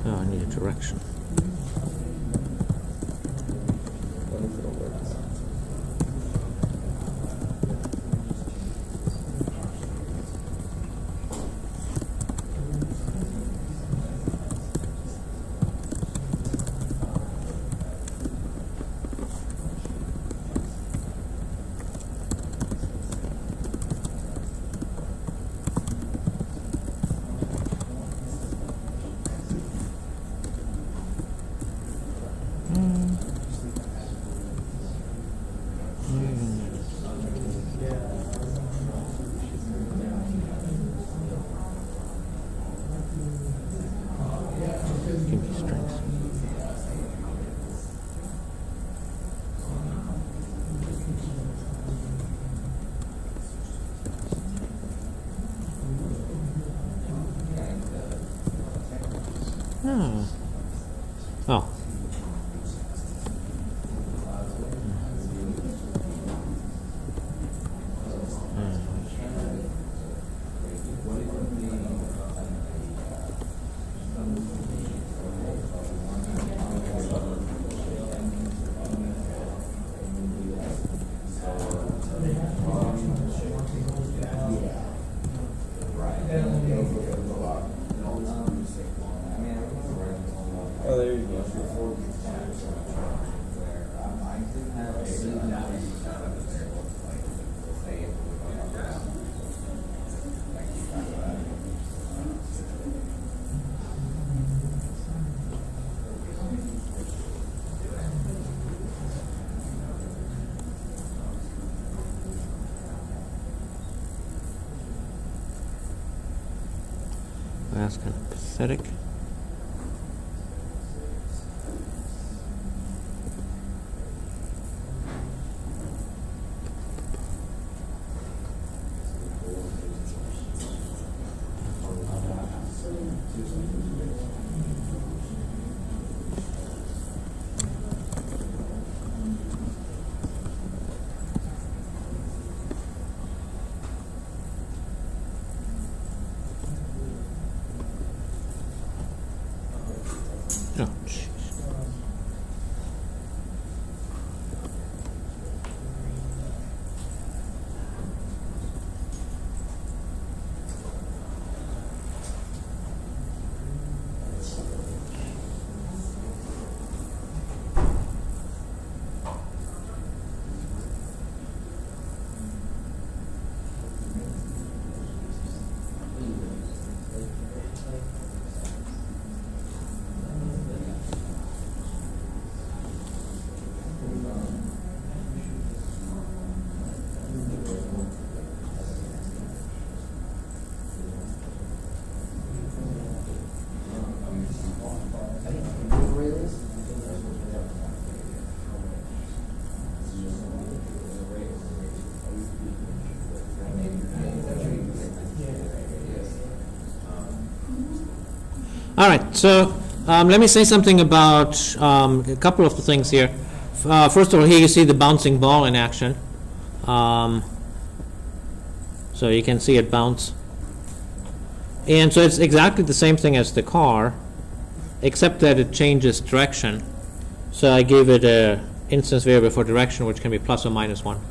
A: Oh, I need a direction.
D: Wonder if it'll work.
A: Give me strength. Oh. Oh.
D: Oh, there you go.
A: That's kind of pathetic. Oh, jeez. All right, so let me say something about a couple of the things here. First of all, here you see the bouncing ball in action. So you can see it bounce. And so it's exactly the same thing as the car, except that it changes direction. So I gave it a instance variable for direction, which can be plus or minus 1.
C: Well,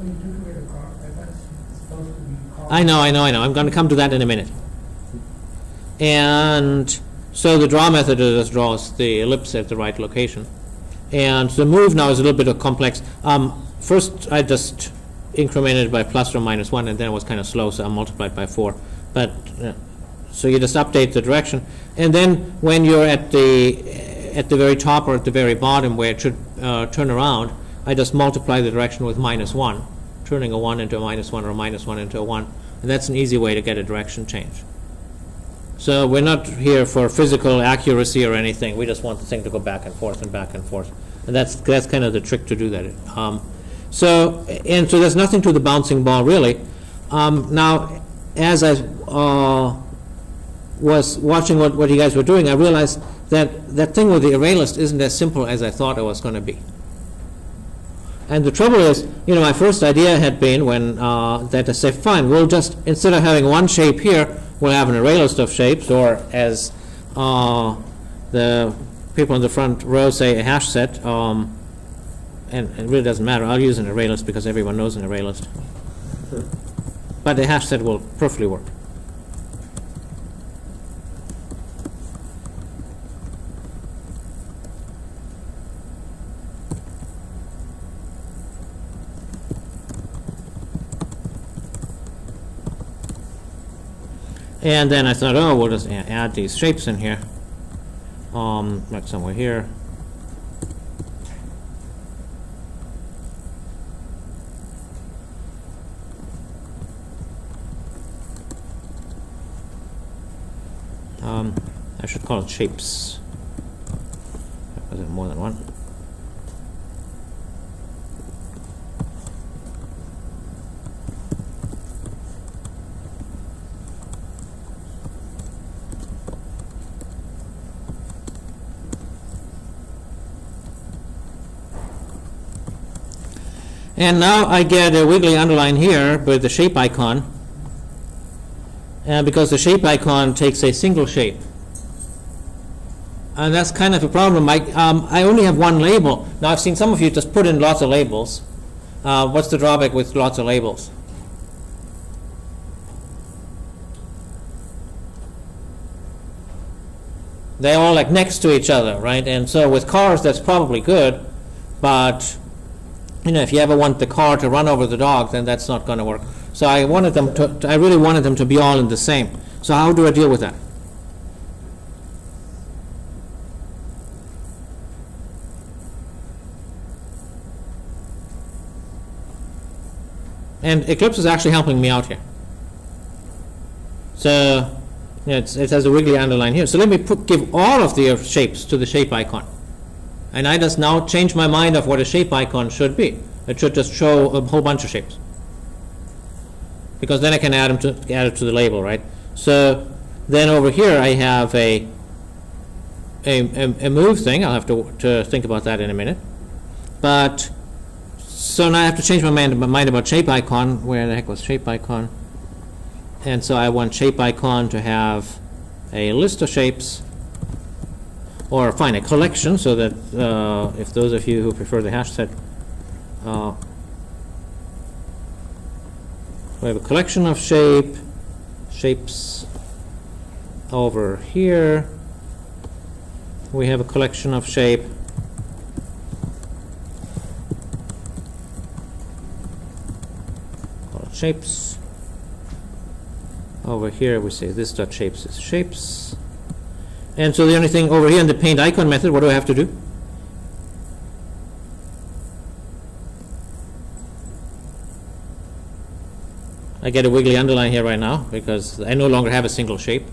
C: you took away the car, that's supposed to be car.
A: I know. I'm going to come to that in a minute. And so the draw method just draws the ellipse at the right location. And the move now is a little bit of complex. First, I just incremented by plus or minus 1, and then it was kind of slow, so I multiplied by 4. But So you just update the direction, and then when you're at the very top or at the very bottom where it should turn around, I just multiply the direction with -1, turning a 1 into a -1 or a -1 into a 1, and that's an easy way to get a direction change. So we're not here for physical accuracy or anything. We just want the thing to go back and forth and back and forth, and that's kind of the trick to do that. So there's nothing to the bouncing ball really. Now, as I was watching what you guys were doing, I realized that that thing with the array list isn't as simple as I thought it was going to be. And the trouble is, my first idea had been that I say, fine, we'll just, instead of having one shape here, we'll have an array list of shapes, or as the people in the front row say, a hash set, and it really doesn't matter. I'll use an array list because everyone knows an array list. But the hash set will perfectly work. And then I thought, oh, we'll just add these shapes in here, like somewhere here. I should call it shapes. Was it more than one? And now I get a wiggly underline here with the shape icon, because the shape icon takes a single shape. And that's kind of a problem. I only have one label. Now I've seen some of you just put in lots of labels. What's the drawback with lots of labels? They're all like next to each other, right? And so with cars that's probably good, but if you ever want the car to run over the dog, then that's not going to work. So I really wanted them to be all in the same. So how do I deal with that? And Eclipse is actually helping me out here. So it has a wiggly underline here. So let me give all of the shapes to the shape icon. And I just now change my mind of what a shape icon should be. It should just show a whole bunch of shapes, because then I can add it to the label, right? So then over here I have a move thing. I'll have to think about that in a minute. But so now I have to change my mind about shape icon. Where the heck was shape icon? And so I want shape icon to have a list of shapes, or fine, a collection, so that if those of you who prefer the hash set, we have a collection of shapes over here. We have a collection of shape called shapes. Over here we say this dot shapes is shapes. And so the only thing over here in the paint icon method, what do I have to do? I get a wiggly underline here right now because I no longer have a single shape.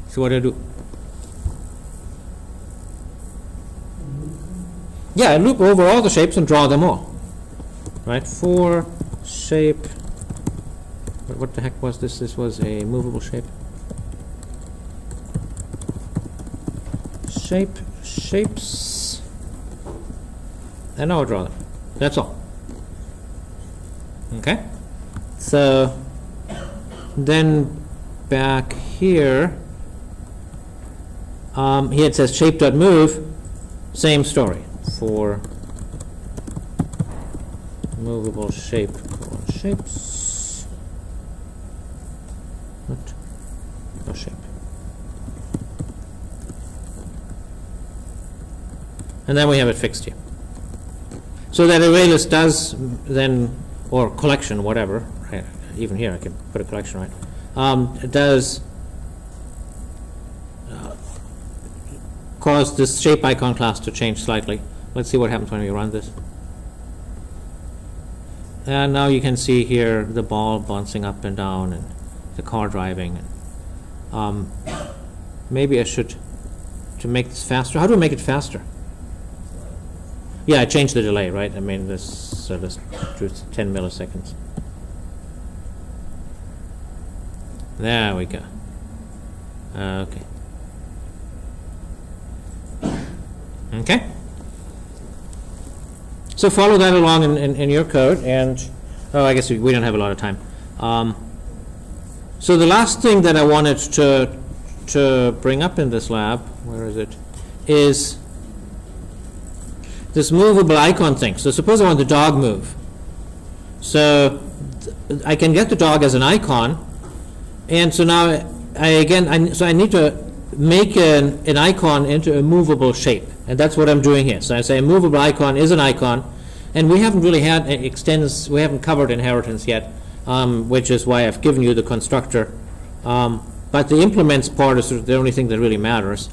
A: So what do I do? Yeah, I loop over all the shapes and draw them all. Right? For shape. What the heck was this? This was a movable shape. Shapes. And now I'll draw them. That's all. Okay, so then back here, it says shape.move, same story for movable shape called shapes. What? No shape. And then we have it fixed here. So that array list does then, or collection, whatever, right? Even here I can put a collection, right? it does cause this shape icon class to change slightly. Let's see what happens when we run this. And now you can see here the ball bouncing up and down and the car driving. Maybe I should, to make this faster, how do I make it faster? Yeah, I changed the delay, right? I mean, this, so let's do 10 milliseconds. There we go. Okay. Okay. So follow that along in your code, and oh, I guess we don't have a lot of time. So the last thing that I wanted to bring up in this lab, where is it, is this movable icon thing. So suppose I want the dog move. So I can get the dog as an icon, and so now I need to make an icon into a movable shape, and that's what I'm doing here. So I say a movable icon is an icon, and we haven't really had we haven't covered inheritance yet, which is why I've given you the constructor. But the implements part is the only thing that really matters.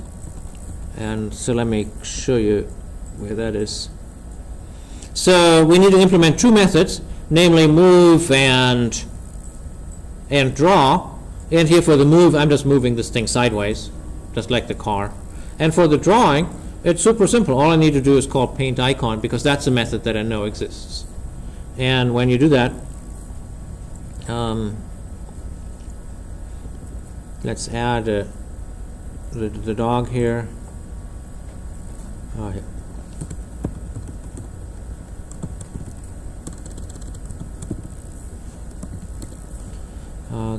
A: And so let me show you where that is. So we need to implement two methods, namely move and draw. And here for the move, I'm just moving this thing sideways, just like the car. And for the drawing, it's super simple. All I need to do is call paint icon, because that's a method that I know exists. And when you do that, let's add the dog here. Oh, here.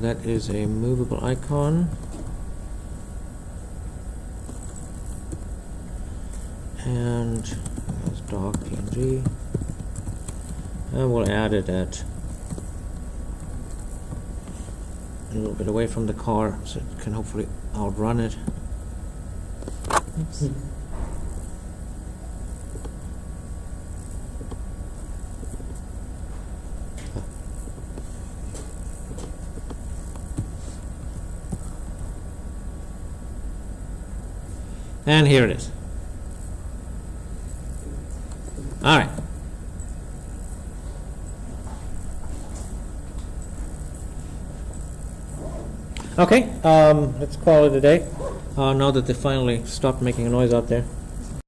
A: That is a movable icon. And there's dog PNG. And we'll add it at a little bit away from the car so it can hopefully outrun it. Oops. And here it is. All right. Okay, let's call it a day. Now that they finally stopped making a noise out there.